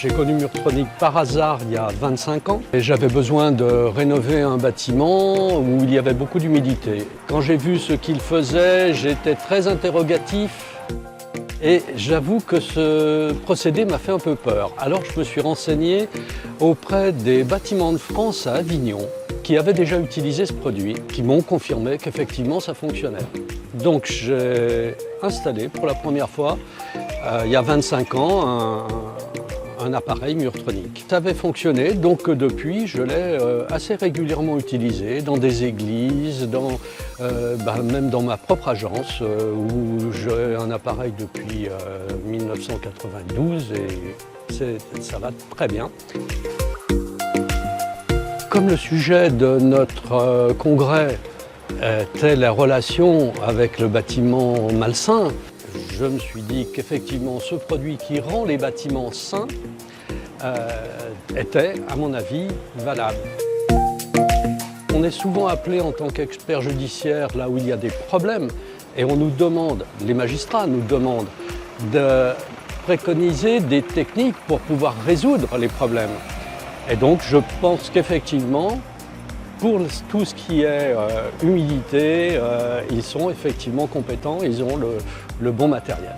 J'ai connu Murtronic par hasard il y a 25 ans et j'avais besoin de rénover un bâtiment où il y avait beaucoup d'humidité. Quand j'ai vu ce qu'il faisait, j'étais très interrogatif et j'avoue que ce procédé m'a fait un peu peur. Alors je me suis renseigné auprès des Bâtiments de France à Avignon qui avaient déjà utilisé ce produit, qui m'ont confirmé qu'effectivement ça fonctionnait. Donc j'ai installé pour la première fois, il y a 25 ans, un appareil Murtronic. Ça avait fonctionné, donc depuis je l'ai assez régulièrement utilisé dans des églises, même dans ma propre agence où j'ai un appareil depuis 1992 et ça va très bien. Comme le sujet de notre congrès était la relation avec le bâtiment malsain, je me suis dit qu'effectivement ce produit qui rend les bâtiments sains était, à mon avis, valable. On est souvent appelé en tant qu'expert judiciaire là où il y a des problèmes et on nous demande, les magistrats nous demandent de préconiser des techniques pour pouvoir résoudre les problèmes. Et donc je pense qu'effectivement, pour tout ce qui est humidité, ils sont effectivement compétents, ils ont le bon matériel.